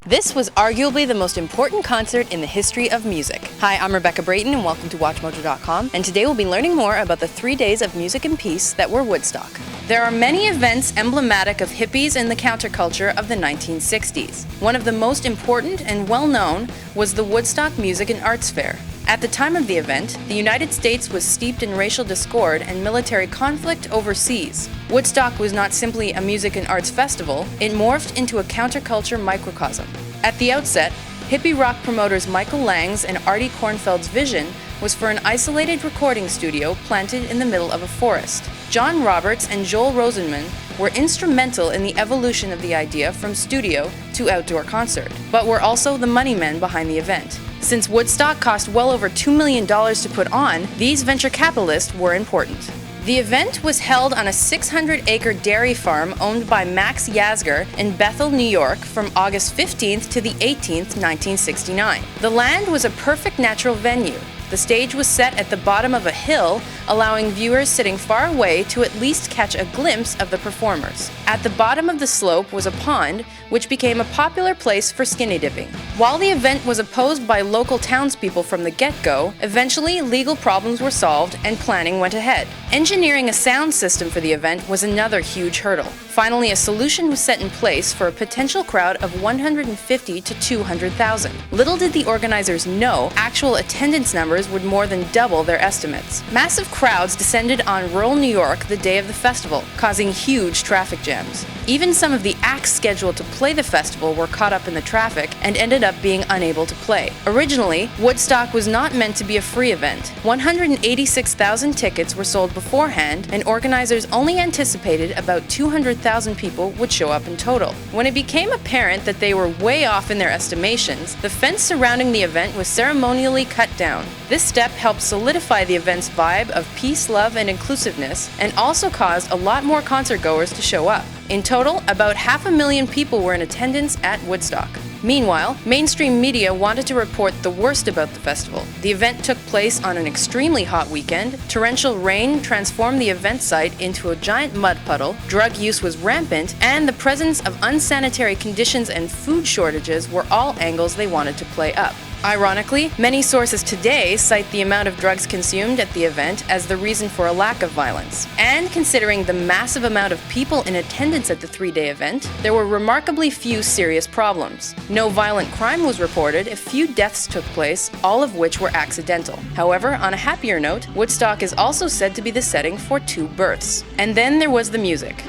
This was arguably the most important concert in the history of music. Hi, I'm Rebecca Brayton and welcome to WatchMojo.com, and today we'll be learning more about the 3 days of music and peace that were Woodstock. There are many events emblematic of hippies and the counterculture of the 1960s. One of the most important and well-known was the Woodstock Music and Arts Fair. At the time of the event, the United States was steeped in racial discord and military conflict overseas. Woodstock was not simply a music and arts festival, it morphed into a counterculture microcosm. At the outset, hippie rock promoters Michael Lang's and Artie Kornfeld's vision was for an isolated recording studio planted in the middle of a forest. John Roberts and Joel Rosenman were instrumental in the evolution of the idea from studio to outdoor concert, but were also the money men behind the event. Since Woodstock cost well over $2 million to put on, these venture capitalists were important. The event was held on a 600-acre dairy farm owned by Max Yasgur in Bethel, New York from August 15th to the 18th, 1969. The land was a perfect natural venue. The stage was set at the bottom of a hill, allowing viewers sitting far away to at least catch a glimpse of the performers. At the bottom of the slope was a pond, which became a popular place for skinny dipping. While the event was opposed by local townspeople from the get-go, eventually legal problems were solved and planning went ahead. Engineering a sound system for the event was another huge hurdle. Finally, a solution was set in place for a potential crowd of 150 to 200,000. Little did the organizers know actual attendance numbers would more than double their estimates. Massive crowds descended on rural New York the day of the festival, causing huge traffic jams. Even some of the acts scheduled to play the festival were caught up in the traffic and ended up being unable to play. Originally, Woodstock was not meant to be a free event. 186,000 tickets were sold beforehand, and organizers only anticipated about 200,000 people would show up in total. When it became apparent that they were way off in their estimations, the fence surrounding the event was ceremonially cut down. This step helped solidify the event's vibe of peace, love, and inclusiveness, and also caused a lot more concertgoers to show up. In total, about 500,000 people were in attendance at Woodstock. Meanwhile, mainstream media wanted to report the worst about the festival. The event took place on an extremely hot weekend, torrential rain transformed the event site into a giant mud puddle, drug use was rampant, and the presence of unsanitary conditions and food shortages were all angles they wanted to play up. Ironically, many sources today cite the amount of drugs consumed at the event as the reason for a lack of violence. And considering the massive amount of people in attendance at the 3-day event, there were remarkably few serious problems. No violent crime was reported, a few deaths took place, all of which were accidental. However, on a happier note, Woodstock is also said to be the setting for 2 births. And then there was the music.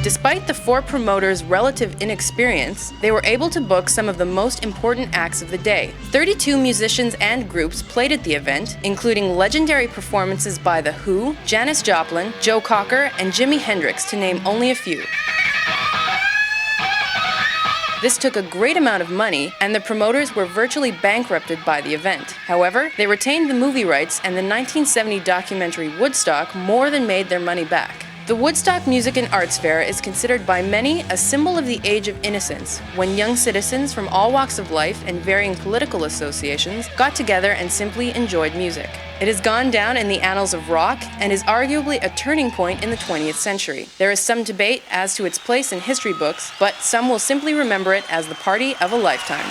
Despite the 4 promoters' relative inexperience, they were able to book some of the most important acts of the day. 32 musicians and groups played at the event, including legendary performances by The Who, Janis Joplin, Joe Cocker, and Jimi Hendrix, to name only a few. This took a great amount of money, and the promoters were virtually bankrupted by the event. However, they retained the movie rights, and the 1970 documentary Woodstock more than made their money back. The Woodstock Music and Arts Fair is considered by many a symbol of the age of innocence, when young citizens from all walks of life and varying political associations got together and simply enjoyed music. It has gone down in the annals of rock and is arguably a turning point in the 20th century. There is some debate as to its place in history books, but some will simply remember it as the party of a lifetime.